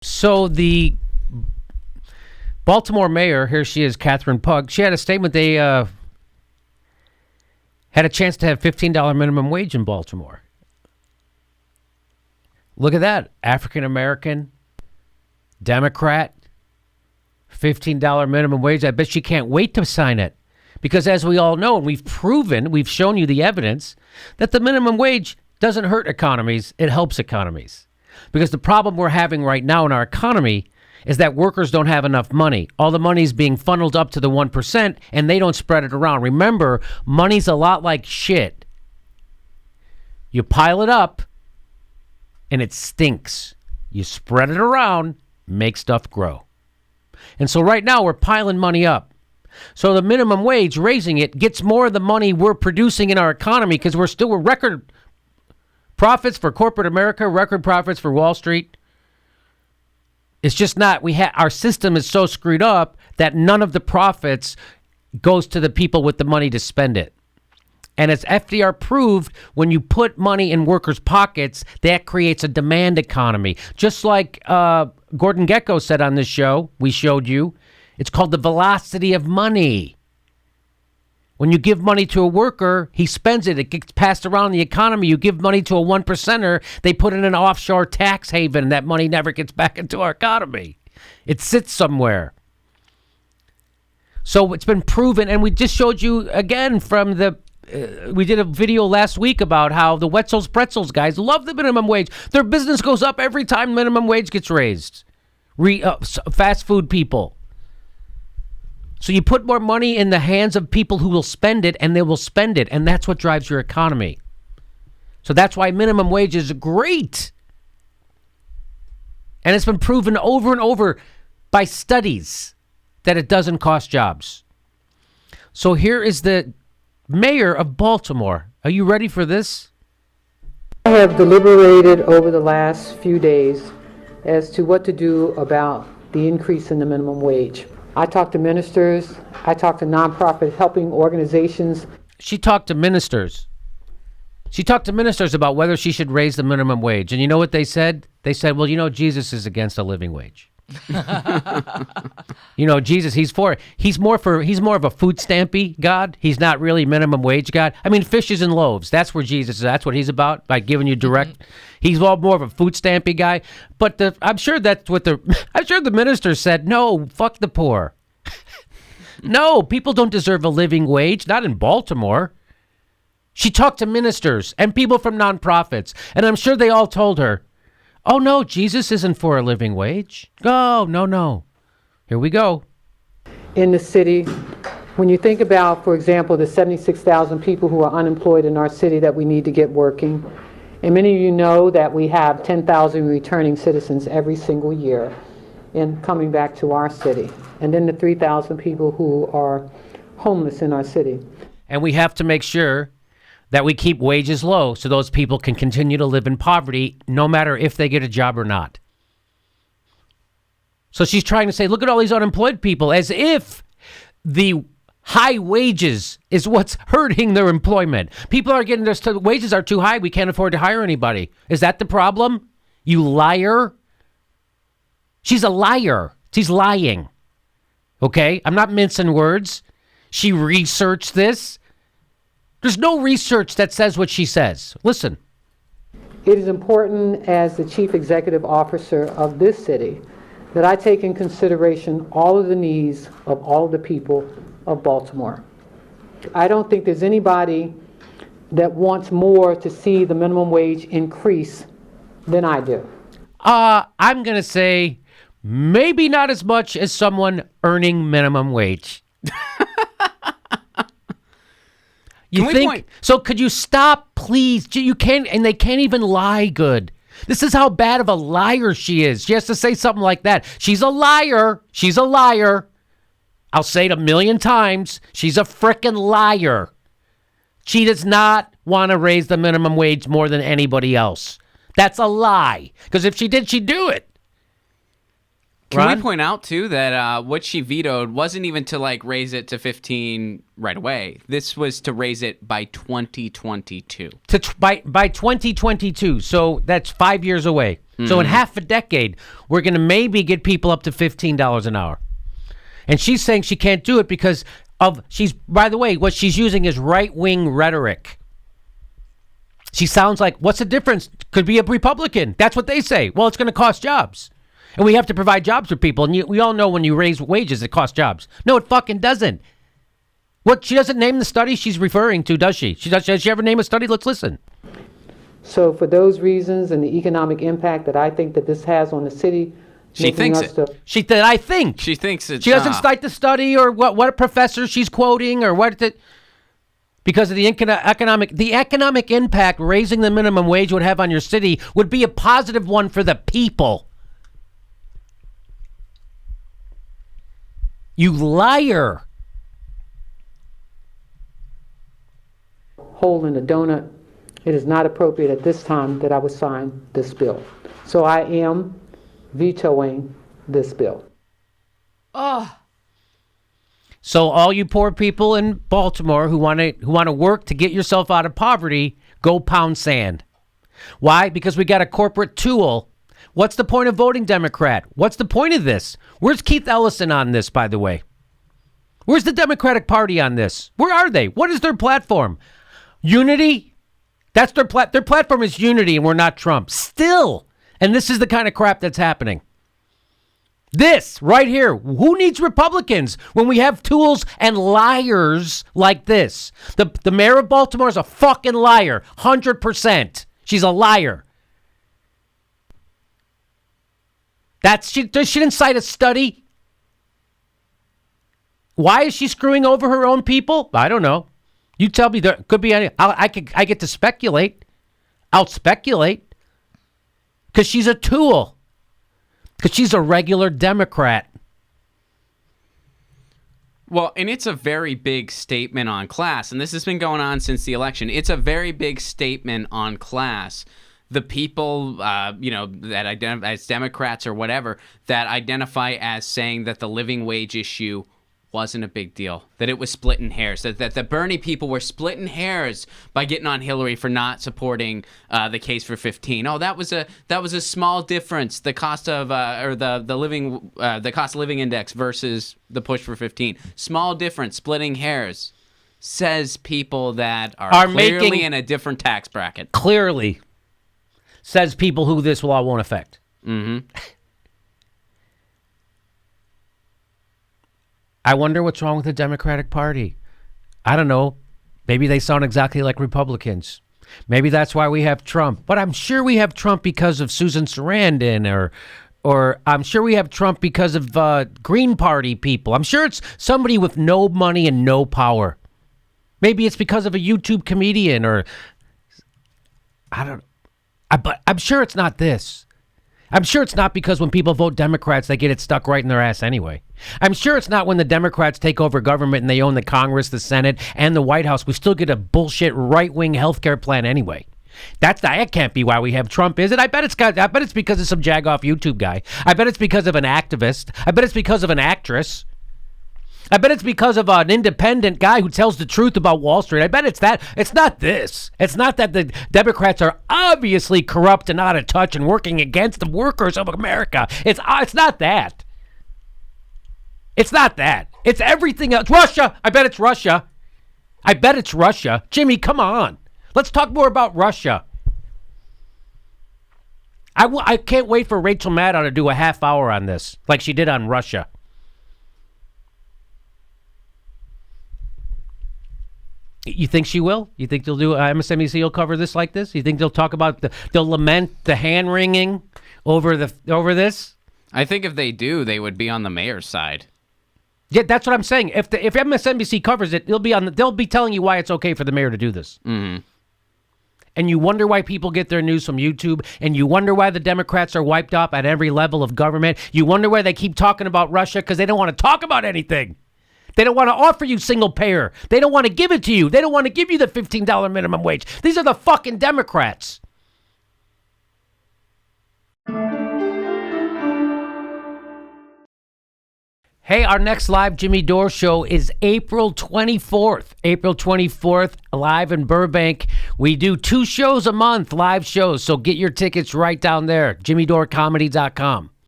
So the Baltimore mayor, here she is, Catherine Pugh, she had a statement. They had a chance to have $15 minimum wage in Baltimore. Look at that. African-American, Democrat, $15 minimum wage. I bet she can't wait to sign it. Because as we all know, and we've shown you the evidence, that the minimum wage doesn't hurt economies, it helps economies. Because the problem we're having right now in our economy is that workers don't have enough money. All the money's being funneled up to the 1%, and they don't spread it around. Remember, money's a lot like shit. You pile it up, and it stinks. You spread it around, make stuff grow. And so right now, we're piling money up. So the minimum wage, raising it, gets more of the money we're producing in our economy because we're record profits for corporate America, record profits for Wall Street. It's just not, our system is so screwed up that none of the profits goes to the people with the money to spend it. And as FDR proved, when you put money in workers' pockets, that creates a demand economy. Just like Gordon Gekko said on this show, we showed you, it's called the velocity of money. When you give money to a worker, he spends it. It gets passed around the economy. You give money to a 1%er, they put it in an offshore tax haven, and that money never gets back into our economy. It sits somewhere. So it's been proven, and we just showed you again from we did a video last week about how the Wetzel's Pretzels guys love the minimum wage. Their business goes up every time minimum wage gets raised. Fast food people. So you put more money in the hands of people who will spend it, and they will spend it, and that's what drives your economy. So that's why minimum wage is great. And it's been proven over and over by studies that it doesn't cost jobs. So here is the mayor of Baltimore. Are you ready for this? I have deliberated over the last few days as to what to do about the increase in the minimum wage. I talked to ministers. I talked to nonprofit helping organizations. She talked to ministers. She talked to ministers about whether she should raise the minimum wage. And you know what they said? They said, well, Jesus is against a living wage. Jesus, he's more of a food stampy God. He's not really minimum wage God. I mean, fishes and loaves. That's where Jesus is. That's what he's about, by giving you direct. Mm-hmm. He's more of a food stampy guy. But I'm sure the minister said, no, fuck the poor. No, people don't deserve a living wage. Not in Baltimore. She talked to ministers and people from nonprofits, and I'm sure they all told her, oh, no, Jesus isn't for a living wage. Oh, no. Here we go. In the city, when you think about, for example, the 76,000 people who are unemployed in our city that we need to get working, and many of you know that we have 10,000 returning citizens every single year in coming back to our city, and then the 3,000 people who are homeless in our city. And we have to make sure that we keep wages low so those people can continue to live in poverty no matter if they get a job or not. So she's trying to say, look at all these unemployed people, as if the high wages is what's hurting their employment. People are getting their wages are too high. We can't afford to hire anybody. Is that the problem? You liar. She's a liar. She's lying. Okay? I'm not mincing words. She researched this. There's no research that says what she says. Listen. It is important as the chief executive officer of this city that I take in consideration all of the needs of all of the people of Baltimore. I don't think there's anybody that wants more to see the minimum wage increase than I do. I'm going to say maybe not as much as someone earning minimum wage. So could you stop, please? You can't, and they can't even lie good. This is how bad of a liar she is. She has to say something like that. She's a liar. She's a liar. I'll say it a million times. She's a frickin' liar. She does not want to raise the minimum wage more than anybody else. That's a lie. Because if she did, she'd do it. Can Ron? we point out, too, that what she vetoed wasn't even to, like, raise it to 15 right away. This was to raise it by 2022. By 2022. So that's 5 years away. So in half a decade, we're going to maybe get people up to $15 an hour. And she's saying she can't do it because by the way, what she's using is right-wing rhetoric. She sounds like, what's the difference? Could be a Republican. That's what they say. Well, it's going to cost jobs. And we have to provide jobs for people. And we all know when you raise wages, it costs jobs. No, it fucking doesn't. She doesn't name the study she's referring to, does she? Does she ever name a study? Let's listen. So for those reasons and the economic impact that I think that this has on the city, she thinks it. She thinks it. She doesn't cite the study or what professor she's quoting or what. Because of the economic impact raising the minimum wage would have on your city would be a positive one for the people. You liar. Hole in the donut. It is not appropriate at this time that I would sign this bill. So I am vetoing this bill. So all you poor people in Baltimore who want to work to get yourself out of poverty, go pound sand. Why? Because we got a corporate tool. What's the point of voting Democrat? What's the point of this? Where's Keith Ellison on this, by the way? Where's the Democratic Party on this? Where are they? What is their platform? Unity? That's their platform is unity, and we're not Trump. Still. And this is the kind of crap that's happening. This right here. Who needs Republicans when we have tools and liars like this? The mayor of Baltimore is a fucking liar. 100%. She's a liar. She didn't cite a study. Why is she screwing over her own people? I don't know. You tell me. There could be any. I get to speculate. I'll speculate. Because she's a tool. Because she's a regular Democrat. Well, and it's a very big statement on class, and this has been going on since the election. It's a very big statement on class. The people, that identify as Democrats or whatever, that identify as saying that the living wage issue wasn't a big deal, that it was splitting hairs, that the Bernie people were splitting hairs by getting on Hillary for not supporting the case for 15. Oh, that was a small difference, the cost of the cost of living index versus the push for 15. Small difference, splitting hairs, says people that are clearly in a different tax bracket. Clearly, says people who this law won't affect. Mm-hmm. I wonder what's wrong with the Democratic Party. I don't know. Maybe they sound exactly like Republicans. Maybe that's why we have Trump. But I'm sure we have Trump because of Susan Sarandon or I'm sure we have Trump because of Green Party people. I'm sure it's somebody with no money and no power. Maybe it's because of a YouTube comedian or I don't know. But I'm sure it's not this. I'm sure it's not because when people vote Democrats, they get it stuck right in their ass anyway. I'm sure it's not when the Democrats take over government and they own the Congress, the Senate, and the White House. We still get a bullshit right-wing healthcare plan anyway. That can't be why we have Trump, is it? I bet it's because of some jagoff YouTube guy. I bet it's because of an activist. I bet it's because of an actress. I bet it's because of an independent guy who tells the truth about Wall Street. I bet it's that. It's not this. It's not that the Democrats are obviously corrupt and out of touch and working against the workers of America. It's not that. It's not that. It's everything else. Russia. I bet it's Russia. I bet it's Russia. Jimmy, come on. Let's talk more about Russia. I can't wait for Rachel Maddow to do a half hour on this, like she did on Russia. You think she will? You think they'll do MSNBC will cover this like this? You think they'll talk about they'll lament the hand wringing over this? I think if they do, they would be on the mayor's side. Yeah, that's what I'm saying. If MSNBC covers it, they'll be telling you why it's okay for the mayor to do this. Mm-hmm. And you wonder why people get their news from YouTube, and you wonder why the Democrats are wiped off at every level of government. You wonder why they keep talking about Russia because they don't want to talk about anything. They don't want to offer you single payer. They don't want to give it to you. They don't want to give you the $15 minimum wage. These are the fucking Democrats. All 1 minute. Hey, our next live Jimmy Dore show is April 24th. April 24th, live in Burbank. We do 2 shows a month, live shows. So get your tickets right down there, jimmydoorecomedy.com.